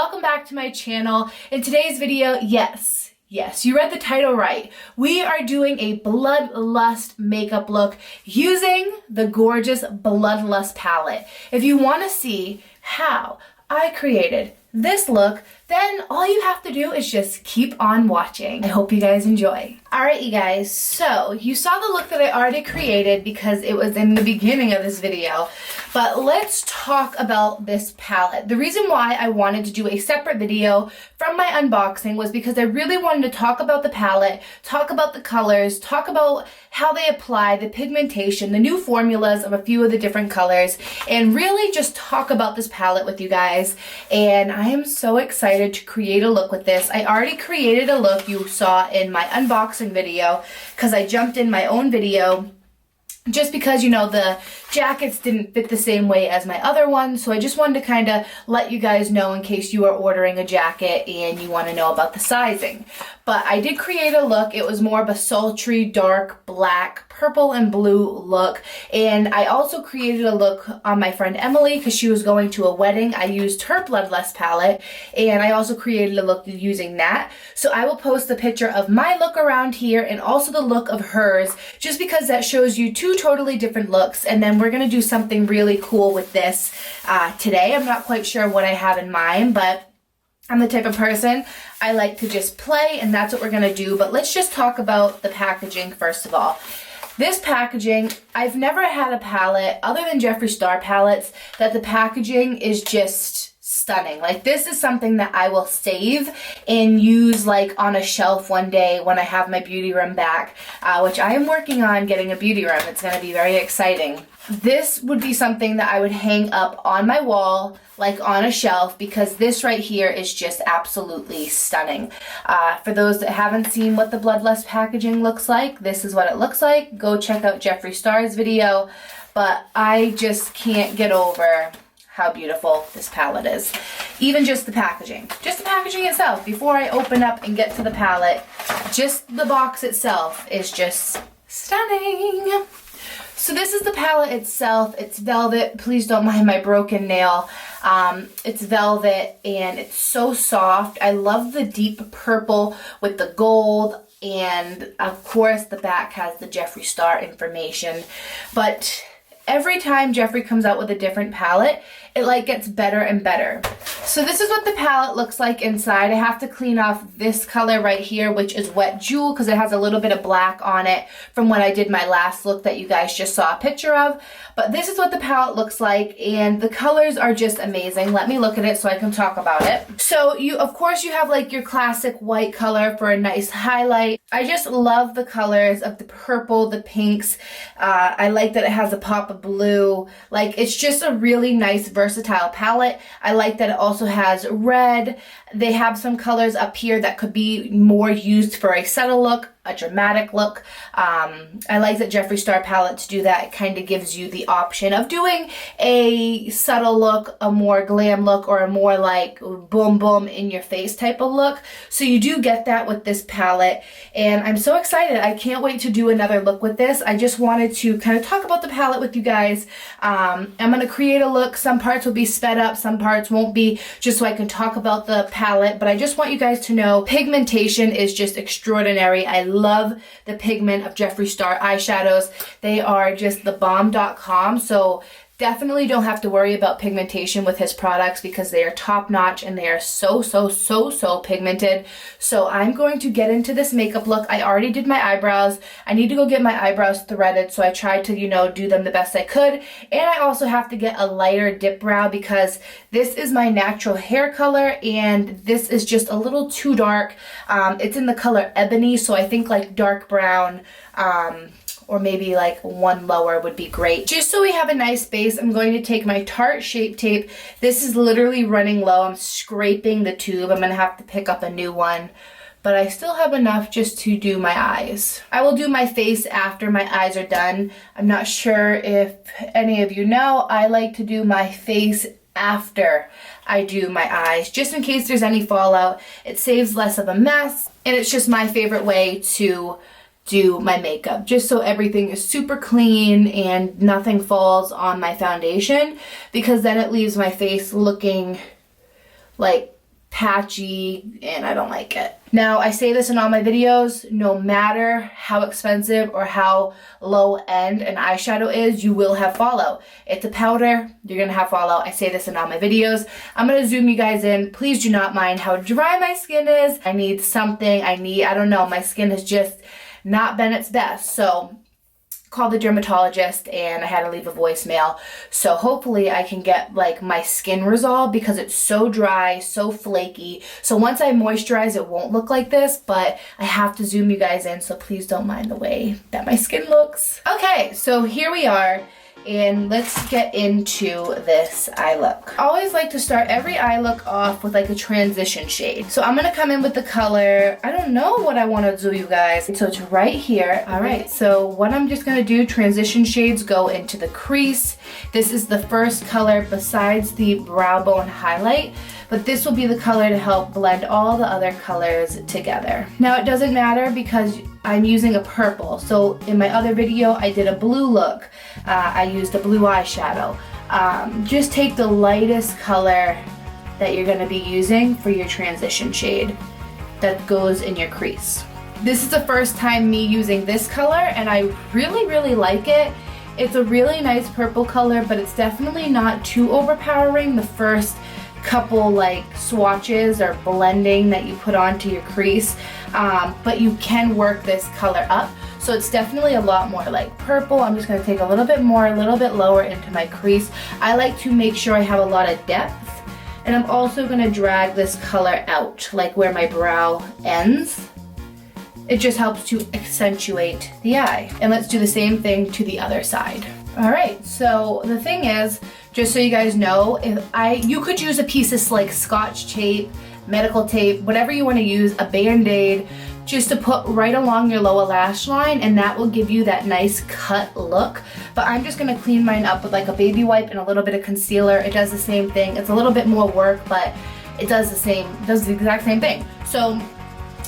welcome back to my channel. In today's video, yes, you read the title right. We are doing a bloodlust makeup look using the gorgeous Bloodlust palette. If you want to see how I created this look, then all you have to do is just keep on watching. I hope you guys enjoy. Alright you guys, so you saw the look that I already created because it was in the beginning of this video, but let's talk about this palette. The reason why I wanted to do a separate video from my unboxing was because I really wanted to talk about the palette, talk about the colors, talk about how they apply, the pigmentation, the new formulas of a few of the different colors, and really just talk about this palette with you guys. And I am so excited to create a look with this. I already created a look you saw in my unboxing video because I jumped in my own video just because, you know, the jackets didn't fit the same way as my other ones, so I just wanted to kind of let you guys know in case you are ordering a jacket and you want to know about the sizing. But I did create a look. It was more of a sultry, dark, black, purple, and blue look. And I also created a look on my friend Emily because she was going to a wedding. I used her Bloodlust palette, and I also created a look using that. So I will post the picture of my look around here and also the look of hers, just because that shows you two totally different looks. And then we're going to do something really cool with this today. I'm not quite sure what I have in mind, but I'm the type of person, I like to just play, and that's what we're gonna do. But let's just talk about the packaging first of all. This packaging, I've never had a palette other than Jeffree Star palettes that the packaging is just stunning. Like, this is something that I will save and use like on a shelf one day when I have my beauty room back, which I am working on getting a beauty room. It's gonna be very exciting. This would be something that I would hang up on my wall, like on a shelf, because this right here is just absolutely stunning. For those that haven't seen what the Bloodlust packaging looks like, this is what it looks like. Go check out Jeffree Star's video, but I just can't get over how beautiful this palette is. Even just the packaging itself, before I open up and get to the palette, just the box itself is just stunning. So this is the palette itself. It's velvet. Please don't mind my broken nail. It's velvet and it's so soft. I love the deep purple with the gold, and of course the back has the Jeffree Star information. But every time Jeffree comes out with a different palette, it like gets better and better. So this is what the palette looks like inside. I have to clean off this color right here, which is Wet Jewel, because it has a little bit of black on it from when I did my last look that you guys just saw a picture of. But this is what the palette looks like, and the colors are just amazing. Let me look at it so I can talk about it. So of course you have like your classic white color for a nice highlight. I just love the colors of the purple, the pinks. I like that it has a pop of blue. Like, it's just a really nice versatile palette. I like that it also has red. They have some colors up here that could be more used for a subtle look, a dramatic look. I like that Jeffree Star palettes do that. It kind of gives you the option of doing a subtle look, a more glam look, or a more like boom boom in your face type of look. So you do get that with this palette, and I'm so excited. I can't wait to do another look with this. I just wanted to kind of talk about the palette with you guys. I'm going to create a look. Some parts will be sped up, some parts won't be, just so I can talk about the palette. But I just want you guys to know pigmentation is just extraordinary. I love the pigment of Jeffree Star eyeshadows. They are just the bomb.com. So definitely don't have to worry about pigmentation with his products because they are top notch and they are so pigmented. So I'm going to get into this makeup look. I already did my eyebrows. I need to go get my eyebrows threaded, so I tried to, you know, do them the best I could. And I also have to get a lighter dip brow because this is my natural hair color and this is just a little too dark. It's in the color ebony, so I think like dark brown, or maybe like one lower would be great. Just so we have a nice base, I'm going to take my Tarte Shape Tape. This is literally running low. I'm scraping the tube. I'm gonna have to pick up a new one, but I still have enough just to do my eyes. I will do my face after my eyes are done. I'm not sure if any of you know, I like to do my face after I do my eyes, just in case there's any fallout. It saves less of a mess, and it's just my favorite way to do my makeup, just so everything is super clean and nothing falls on my foundation, because then it leaves my face looking like patchy, and I don't like it. Now, I say this in all my videos, no matter how expensive or how low end an eyeshadow is, you will have fallout. It's a powder, you're gonna have fallout. I say this in all my videos. I'm gonna zoom you guys in. Please do not mind how dry my skin is. I need something, I don't know, my skin has just not been its best. So called the dermatologist and I had to leave a voicemail. So hopefully I can get like my skin resolved because it's so dry, so flaky. So once I moisturize, it won't look like this, but I have to zoom you guys in, so please don't mind the way that my skin looks. Okay, so here we are. And let's get into this eye look. I always like to start every eye look off with like a transition shade. So I'm gonna come in with the color, I don't know what I wanna do, you guys. So it's right here. All right, so what I'm just gonna do, transition shades go into the crease. This is the first color besides the brow bone highlight, but this will be the color to help blend all the other colors together. Now it doesn't matter because I'm using a purple. So in my other video, I did a blue look. I used a blue eyeshadow. Just take the lightest color that you're gonna be using for your transition shade that goes in your crease. This is the first time me using this color and I really, really like it. It's a really nice purple color, but it's definitely not too overpowering the first couple like swatches or blending that you put onto your crease, but you can work this color up, so it's definitely a lot more like purple. I'm just going to take a little bit more, a little bit lower into my crease. I like to make sure I have a lot of depth, and I'm also going to drag this color out like where my brow ends. It just helps to accentuate the eye. And let's do the same thing to the other side. All right, so the thing is, just so you guys know, you could use a piece of like Scotch tape, medical tape, whatever you want to use, a Band-Aid, just to put right along your lower lash line, and that will give you that nice cut look. But I'm just gonna clean mine up with like a baby wipe and a little bit of concealer. It does the same thing. It's a little bit more work, but it does the exact same thing. So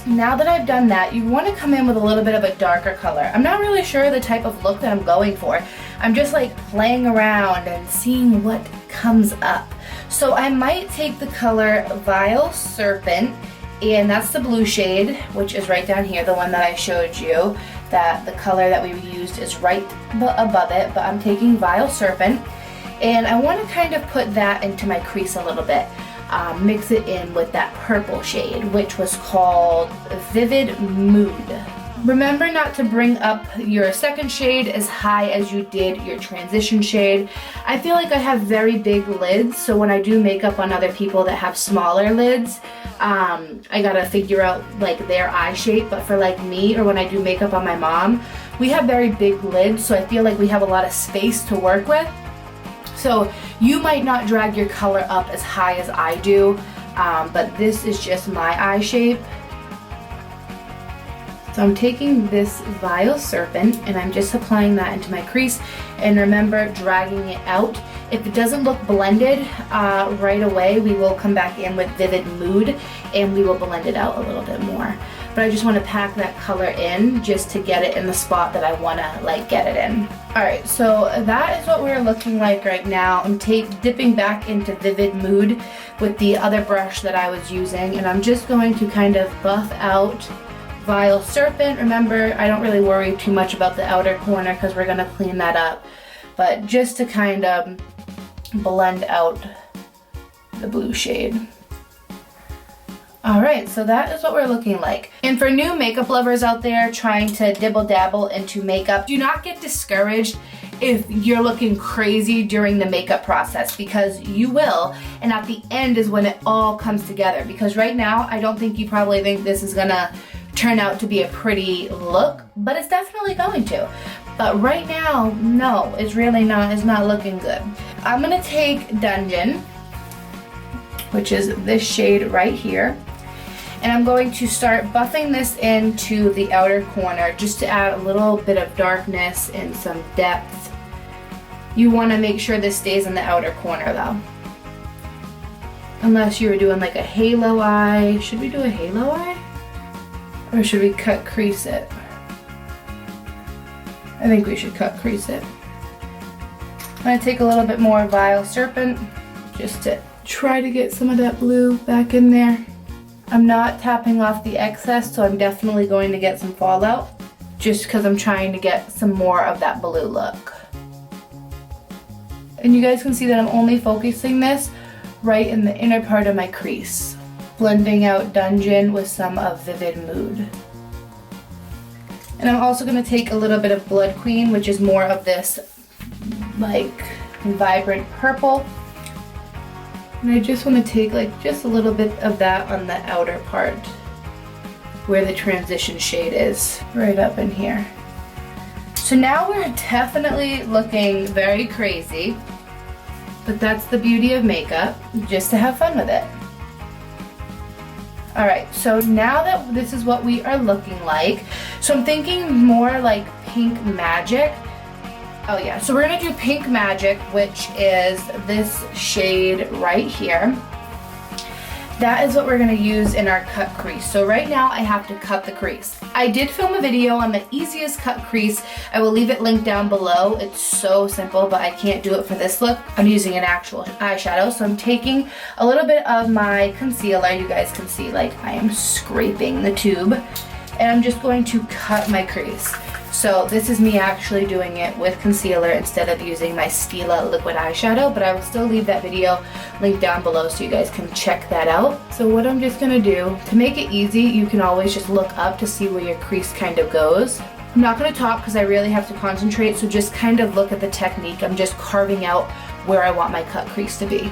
now that I've done that, you want to come in with a little bit of a darker color. I'm not really sure the type of look that I'm going for. I'm just like playing around and seeing what comes up. So I might take the color Vile Serpent, and that's the blue shade, which is right down here, the one that I showed you, that the color that we used is right above it, but I'm taking Vile Serpent, and I want to kind of put that into my crease a little bit. Mix it in with that purple shade, which was called Vivid Mood. Remember not to bring up your second shade as high as you did your transition shade. I feel like I have very big lids, so when I do makeup on other people that have smaller lids, I gotta figure out like their eye shape. But for like me, or when I do makeup on my mom, we have very big lids, so I feel like we have a lot of space to work with. So you might not drag your color up as high as I do, but this is just my eye shape. So I'm taking this Vile Serpent and I'm just applying that into my crease, and remember, dragging it out. If it doesn't look blended right away, we will come back in with Vivid Mood and we will blend it out a little bit more. But I just want to pack that color in just to get it in the spot that I want to like get it in. Alright, so that is what we're looking like right now. I'm dipping back into Vivid Mood with the other brush that I was using, and I'm just going to kind of buff out Vile Serpent. Remember, I don't really worry too much about the outer corner because we're going to clean that up. But just to kind of blend out the blue shade. Alright, so that is what we're looking like. And for new makeup lovers out there trying to dibble dabble into makeup, do not get discouraged if you're looking crazy during the makeup process, because you will, and at the end is when it all comes together. Because right now, I don't think you probably think this is gonna turn out to be a pretty look, but it's definitely going to. But right now, no, it's really not. It's not looking good. I'm gonna take Dungeon, which is this shade right here, and I'm going to start buffing this into the outer corner just to add a little bit of darkness and some depth. You want to make sure this stays in the outer corner though. Unless you were doing like a halo eye. Should we do a halo eye? Or should we cut crease it? I think we should cut crease it. I'm going to take a little bit more Vile Serpent just to try to get some of that blue back in there. I'm not tapping off the excess, so I'm definitely going to get some fallout just because I'm trying to get some more of that blue look. And you guys can see that I'm only focusing this right in the inner part of my crease, blending out Dungeon with some of Vivid Mood. And I'm also going to take a little bit of Blood Queen, which is more of this like vibrant purple. And I just want to take like just a little bit of that on the outer part where the transition shade is, right up in here. So now we're definitely looking very crazy, but that's the beauty of makeup, just to have fun with it. Alright, so now that this is what we are looking like, so I'm thinking more like Pink Magic. Oh yeah, so we're gonna do Pink Magic, which is this shade right here. That is what we're gonna use in our cut crease. So right now I have to cut the crease. I did film a video on the easiest cut crease. I will leave it linked down below. It's so simple, but I can't do it for this look. I'm using an actual eyeshadow. So I'm taking a little bit of my concealer. You guys can see like I am scraping the tube. And I'm just going to cut my crease. So this is me actually doing it with concealer instead of using my Stila liquid eyeshadow, but I will still leave that video linked down below so you guys can check that out. So what I'm just gonna do, to make it easy, you can always just look up to see where your crease kind of goes. I'm not gonna talk because I really have to concentrate, so just kind of look at the technique. I'm just carving out where I want my cut crease to be.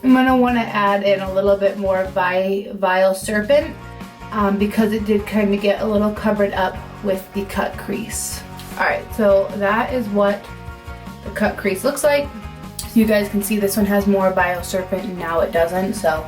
I'm going to want to add in a little bit more Vile Serpent because it did kind of get a little covered up with the cut crease. Alright, so that is what the cut crease looks like. So you guys can see this one has more Vile Serpent and now it doesn't, so.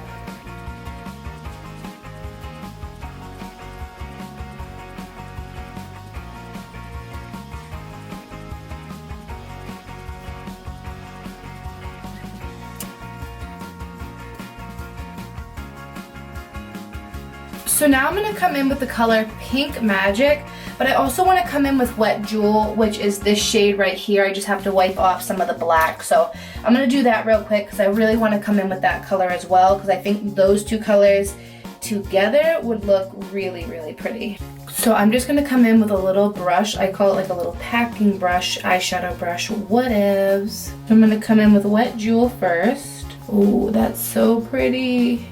So now I'm going to come in with the color Pink Magic, but I also want to come in with Wet Jewel, which is this shade right here. I just have to wipe off some of the black. So I'm going to do that real quick because I really want to come in with that color as well because I think those two colors together would look really, really pretty. So I'm just going to come in with a little brush. I call it like a little packing brush, eyeshadow brush, whatevs. So I'm going to come in with Wet Jewel first. Oh, that's so pretty.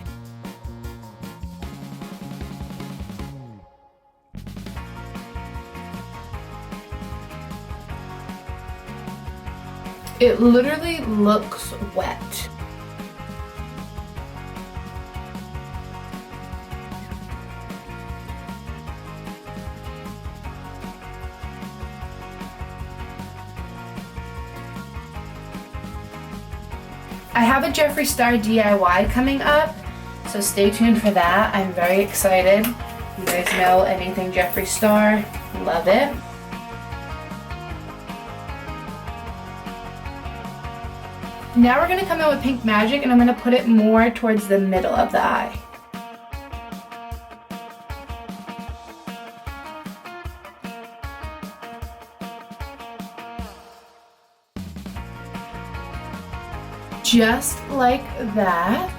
It literally looks wet. I have a Jeffree Star DIY coming up, so stay tuned for that. I'm very excited. You guys know anything Jeffree Star, love it. Now we're going to come in with Pink Magic and I'm going to put it more towards the middle of the eye. Just like that.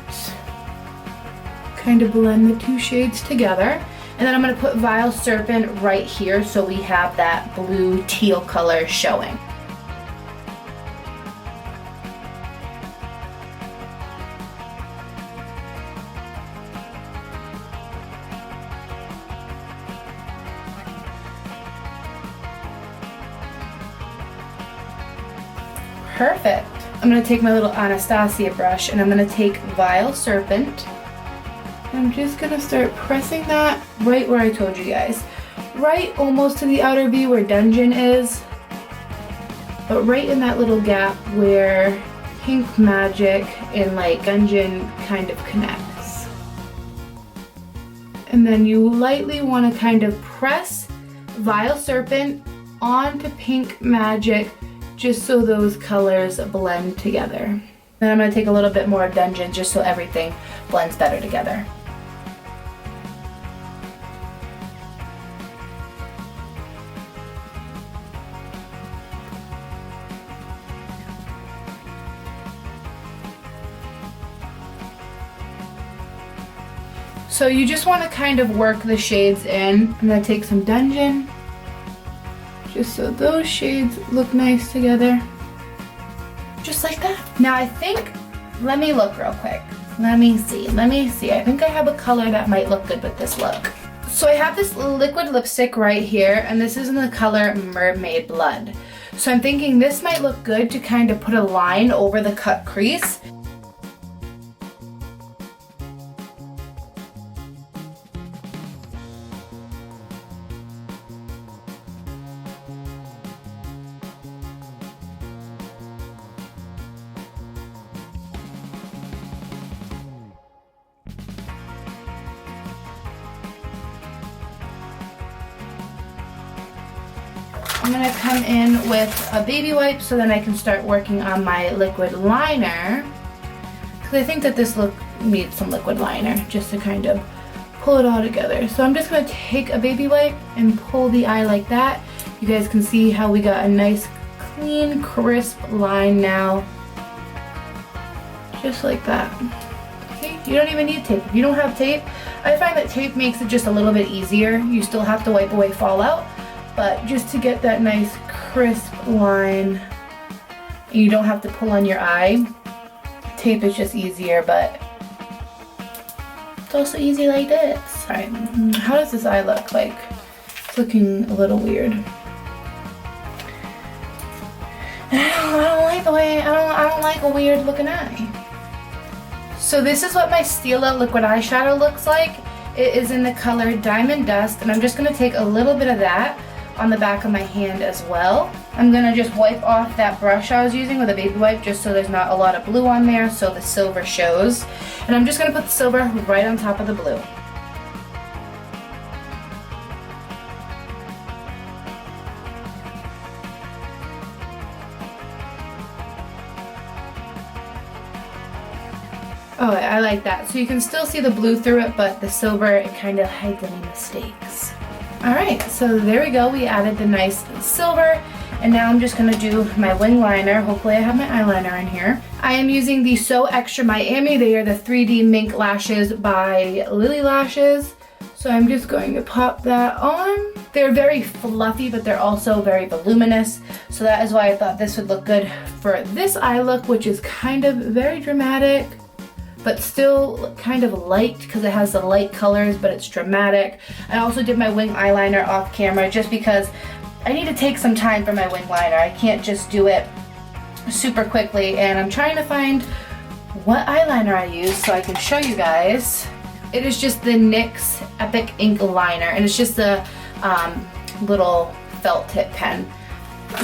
Kind of blend the two shades together. And then I'm going to put Vile Serpent right here so we have that blue teal color showing. Perfect. I'm I'm going to take my little Anastasia brush and I'm going to take Vile Serpent. I'm just going to start pressing that right where I told you guys. Right almost to the outer V where Dungeon is. But right in that little gap where Pink Magic and like Dungeon kind of connects. And then you lightly want to kind of press Vile Serpent onto Pink Magic just so those colors blend together. Then I'm going to take a little bit more Dungeon just so everything blends better together. So you just want to kind of work the shades in. I'm going to take some Dungeon, just so those shades look nice together. Just like that. Now I think, let me look real quick. Let me see. I think I have a color that might look good with this look. So I have this liquid lipstick right here, and this is in the color Mermaid Blood. So I'm thinking this might look good to kind of put a line over the cut crease. I'm going to come in with a baby wipe so then I can start working on my liquid liner. Because I think that this look needs some liquid liner just to kind of pull it all together. So I'm just going to take a baby wipe and pull the eye like that. You guys can see how we got a nice clean crisp line now. Just like that. See, you don't even need tape. If you don't have tape, I find that tape makes it just a little bit easier. You still have to wipe away fallout. But just to get that nice crisp line, you don't have to pull on your eye. Tape is just easier, but it's also easy like this. All right, how does this eye look like? It's looking a little weird. I don't like the way, I don't like a weird looking eye. So this is what my Stila liquid eyeshadow looks like. It is in the color Diamond Dust, and I'm just gonna take a little bit of that on the back of my hand as well. I'm gonna just wipe off that brush I was using with a baby wipe just so there's not a lot of blue on there so the silver shows. And I'm just gonna put the silver right on top of the blue. Oh, I like that. So you can still see the blue through it, but the silver, it kind of hides any mistakes. Alright, so there we go. We added the nice silver, and now I'm just going to do my wing liner. Hopefully I have my eyeliner in here. I am using the So Extra Miami. They are the 3D Mink Lashes by Lily Lashes. So I'm just going to pop that on. They're very fluffy, but they're also very voluminous. So that is why I thought this would look good for this eye look, which is kind of very dramatic, but still kind of light because it has the light colors, but it's dramatic. I also did my wing eyeliner off camera just because I need to take some time for my wing liner. I can't just do it super quickly, and I'm trying to find what eyeliner I use so I can show you guys. It is just the NYX Epic Ink Liner, and it's just a little felt tip pen.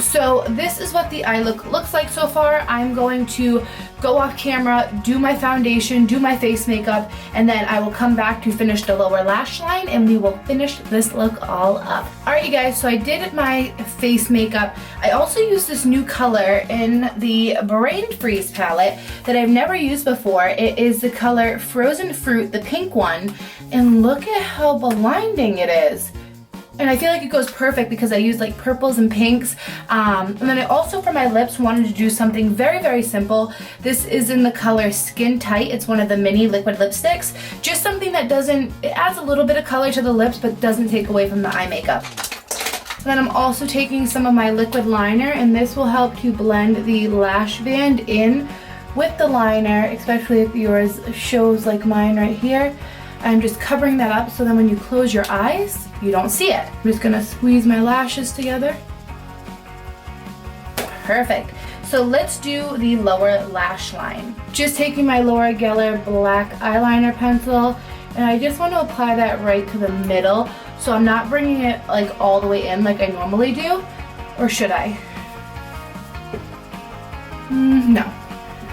So this is what the eye look looks like so far. I'm going to go off camera, do my foundation, do my face makeup, and then I will come back to finish the lower lash line and we will finish this look all up. Alright you guys, so I did my face makeup. I also used this new color in the Brain Freeze palette that I've never used before. It is the color Frozen Fruit, the pink one, and look at how blinding it is. And I feel like it goes perfect because I used like purples and pinks. And then I also, for my lips, wanted to do something very, very simple. This is in the color Skin Tight. It's one of the mini liquid lipsticks. Just something that it adds a little bit of color to the lips, but doesn't take away from the eye makeup. And then I'm also taking some of my liquid liner, and this will help to blend the lash band in with the liner, especially if yours shows like mine right here. I'm just covering that up so then when you close your eyes, you don't see it. I'm just gonna squeeze my lashes together. Perfect. So let's do the lower lash line. Just taking my Laura Geller black eyeliner pencil, and I just want to apply that right to the middle. So I'm not bringing it like all the way in like I normally do. Or should I? No.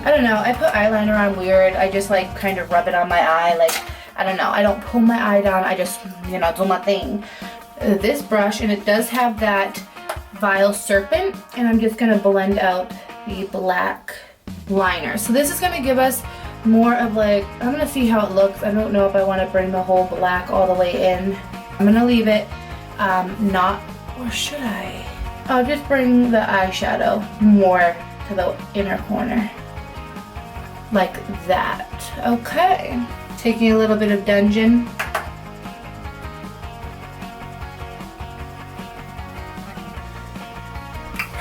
I don't know. I put eyeliner on weird. I just like kind of rub it on my eye. Like, I don't know. I don't pull my eye down. I just, you know, do my thing. This brush, and it does have that Vile Serpent, and I'm just gonna blend out the black liner. So this is gonna give us more of like, I'm gonna see how it looks. I don't know if I want to bring the whole black all the way in. I'm gonna leave it not, or should I? I'll just bring the eyeshadow more to the inner corner. Like that. Okay. Taking a little bit of Dungeon.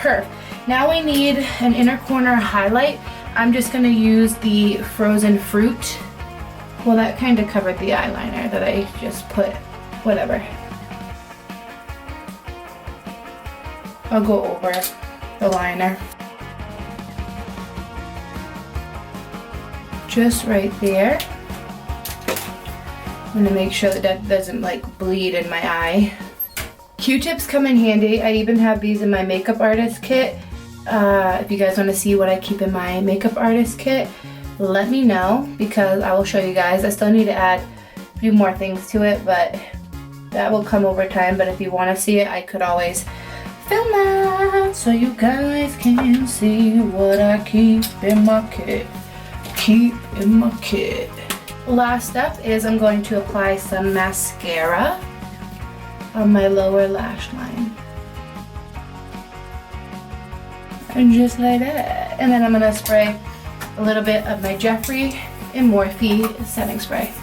Perfect. Now we need an inner corner highlight. I'm just going to use the Frozen Fruit. Well, that kind of covered the eyeliner that I just put. Whatever. I'll go over the liner. Just right there. I'm going to make sure that that doesn't like bleed in my eye. Q-tips come in handy. I even have these in my makeup artist kit. If you guys want to see what I keep in my makeup artist kit, let me know because I will show you guys. I still need to add a few more things to it, but that will come over time. But if you want to see it, I could always film that so you guys can see what I keep in my kit. Last step is I'm going to apply some mascara on my lower lash line. And just like that. And then I'm going to spray a little bit of my Jeffree and Morphe setting spray.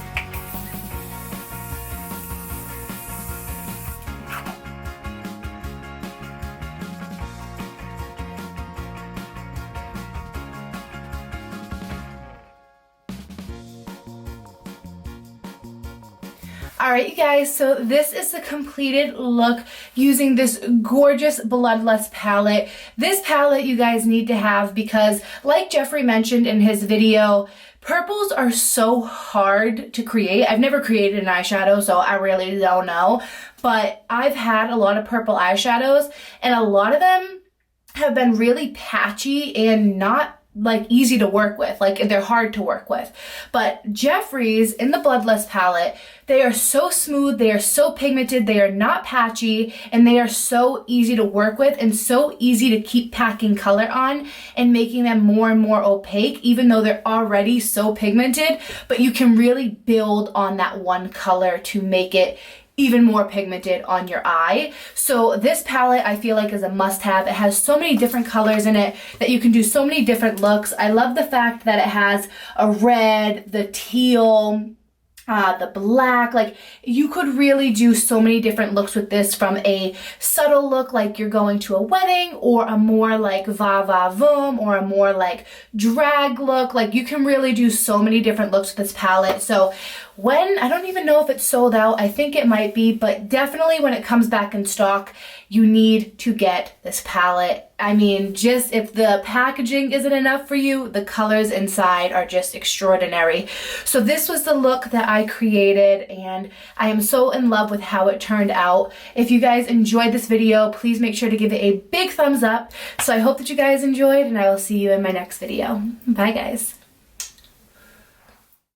Alright you guys, so this is the completed look using this gorgeous Bloodlust palette. This palette you guys need to have because, like Jeffree mentioned in his video, purples are so hard to create. I've never created an eyeshadow, so I really don't know. But I've had a lot of purple eyeshadows, and a lot of them have been really patchy and not like easy to work with, like they're hard to work with. But Jeffree's in the Bloodlust palette, they are so smooth, they are so pigmented, they are not patchy, and they are so easy to work with and so easy to keep packing color on and making them more and more opaque, even though they're already so pigmented. But you can really build on that one color to make it even more pigmented on your eye. So this palette I feel like is a must-have. It has so many different colors in it that you can do so many different looks. I love the fact that it has a red, the teal, the black. Like, you could really do so many different looks with this, from a subtle look like you're going to a wedding, or a more like va va voom, or a more like drag look. Like, you can really do so many different looks with this palette. So when, I don't even know if it's sold out, I think it might be, but definitely when it comes back in stock, you need to get this palette. I mean, just if the packaging isn't enough for you, the colors inside are just extraordinary. So this was the look that I created, and I am so in love with how it turned out. If you guys enjoyed this video, please make sure to give it a big thumbs up. So I hope that you guys enjoyed, and I will see you in my next video. Bye guys.